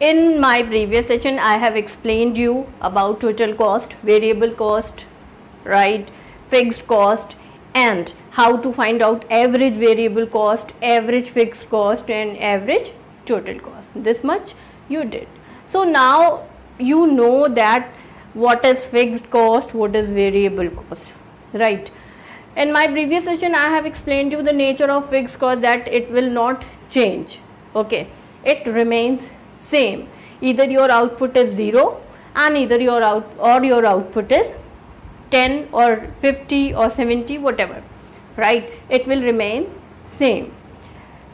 In my previous session, I have explained you about total cost, variable cost, right, fixed cost, and how to find out average variable cost, average fixed cost, and average total cost. This much you did. So now you know that what is fixed cost, what is variable cost, right? In my previous session, I have explained you the nature of fixed cost, that it will not change. Okay, it remains same. Either your output is 0 and either your output is 10 or 50 or 70, whatever, right? It will remain same.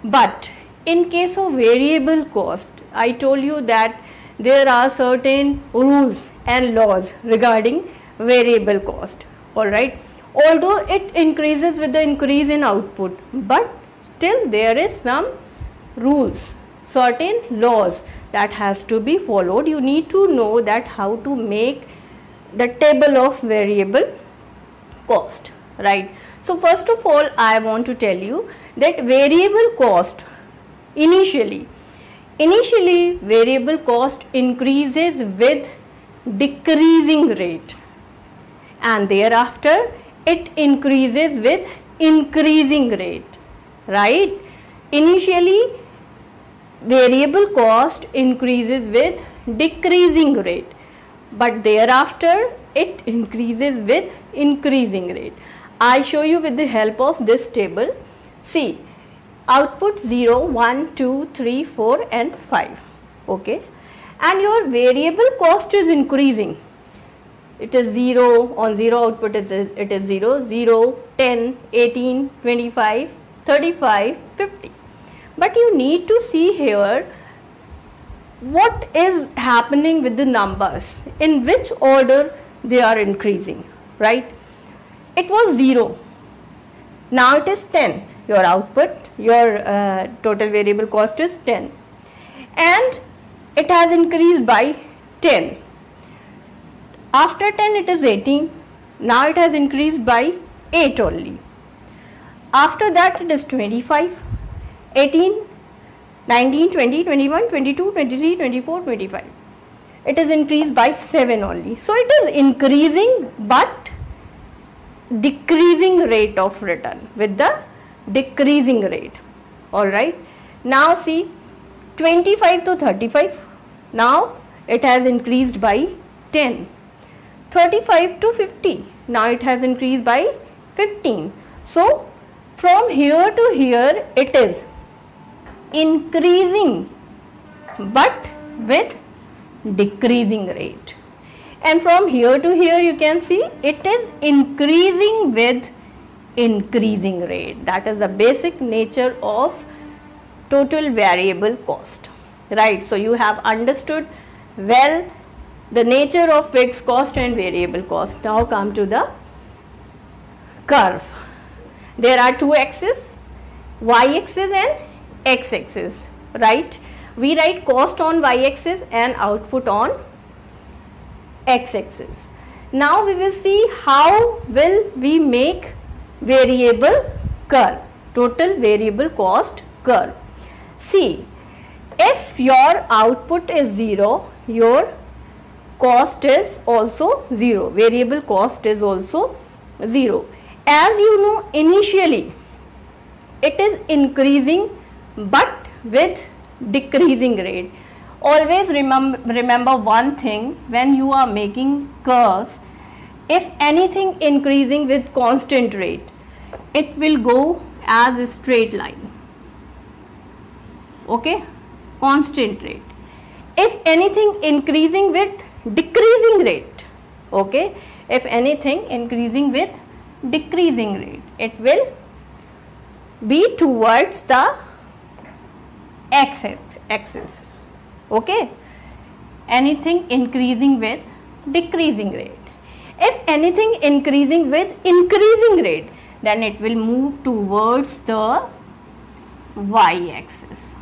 But in case of variable cost, I told you that there are certain rules and laws regarding variable cost, all right? Although it increases with the increase in output, but still there is some rules, certain laws that has to be followed. You need to know that how to make the table of variable cost, right? So first of all, I want to tell you that variable cost initially variable cost increases with decreasing rate, and thereafter it increases with increasing rate, right? Initially variable cost increases with decreasing rate, but thereafter it increases with increasing rate. I show you with the help of this table. See, output 0, 1, 2, 3, 4 and 5, okay, and your variable cost is increasing. It is 0, on 0 output it is 0, 0, 10, 18, 25, 35, 50. But you need to see here what is happening with the numbers, in which order they are increasing, right? It was 0, now it is 10, your output, your total variable cost is 10, and it has increased by 10. After 10 it is 18, now it has increased by 8 only. After that it is 25, 18, 19, 20, 21, 22, 23, 24, 25. It is increased by 7 only. So it is increasing but decreasing rate of return, with the decreasing rate, alright. Now see, 25 to 35, now it has increased by 10. 35 to 50, now it has increased by 15. So from here to here it is increasing but with decreasing rate, and from here to here you can see it is increasing with increasing rate. That is the basic nature of total variable cost, right? So you have understood well the nature of fixed cost and variable cost. Now come to the curve. There are two axes, y-axis and x-axis, right? We write cost on y-axis and output on x-axis. Now we will see how will we make variable curve, total variable cost curve. See, if your output is 0, your cost is also 0, variable cost is also 0. As you know, initially it is increasing but with decreasing rate. Always remember one thing, when you are making curves, if anything increasing with constant rate, it will go as a straight line, okay, constant rate. If anything increasing with decreasing rate, okay, if anything increasing with decreasing rate, it will be towards the x-axis, okay, anything increasing with decreasing rate. If anything increasing with increasing rate, then it will move towards the y-axis,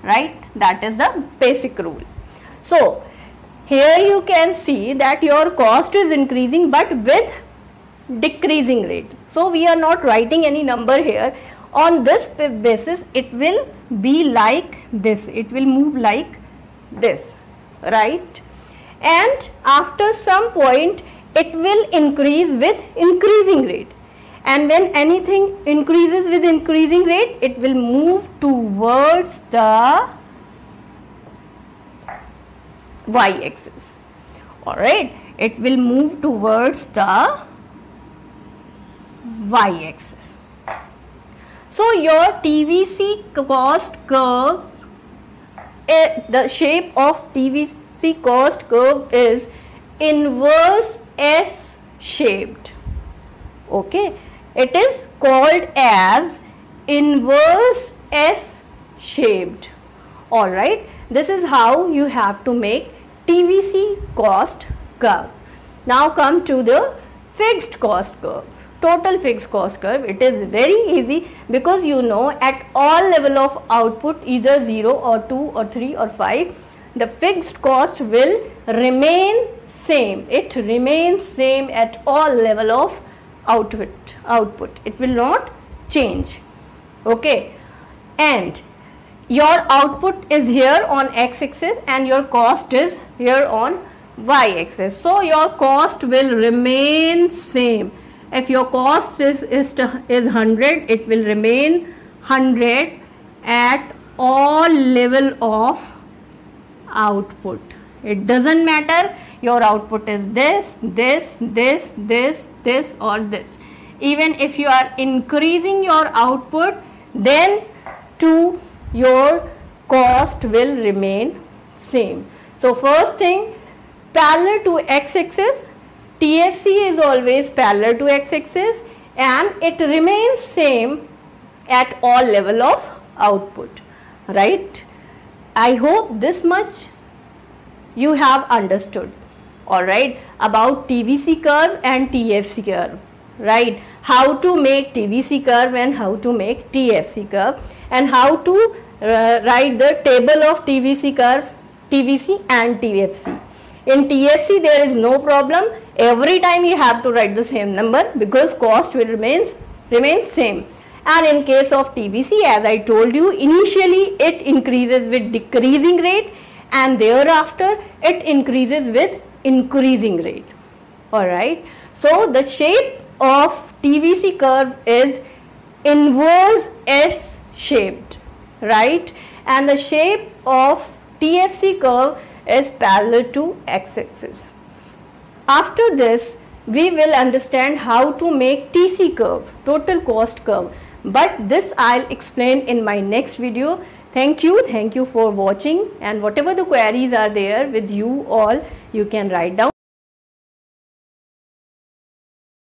right? That is the basic rule. So here you can see that your cost is increasing but with decreasing rate. So we are not writing any number here, On this basis, it will be like this, it will move like this, right? And after some point, it will increase with increasing rate. And when anything increases with increasing rate, it will move towards the y-axis. Alright, it will move towards the y-axis. So your TVC cost curve, the shape of TVC cost curve is inverse S shaped. Okay, it is called as inverse S shaped. Alright, this is how you have to make TVC cost curve. Now come to the fixed cost curve. Total fixed cost curve, it is very easy because you know at all level of output, either 0 or 2 or 3 or 5, the fixed cost will remain same. It remains same at all level of output. It will not change. Okay, and your output is here on x-axis and your cost is here on y-axis. So your cost will remain same. If your cost is 100, it will remain 100 at all level of output. It doesn't matter your output is this or this. Even if you are increasing your output, then too your cost will remain same. So first thing, parallel to x-axis, TFC is always parallel to x-axis and it remains same at all level of output, right? I hope this much you have understood, alright, about TVC curve and TFC curve, right? How to make TVC curve and how to make TFC curve, and how to write the table of TVC curve, TVC and TFC. In TFC there is no problem, every time you have to write the same number because cost will remain same. And in case of TVC, as I told you, initially it increases with decreasing rate and thereafter it increases with increasing rate. Alright, so the shape of TVC curve is inverse S shaped, right? And the shape of TFC curve is parallel to x-axis. After this, we will understand how to make TC curve, total cost curve, but this I'll explain in my next video. Thank you for watching, and whatever the queries are there with you all, you can write down.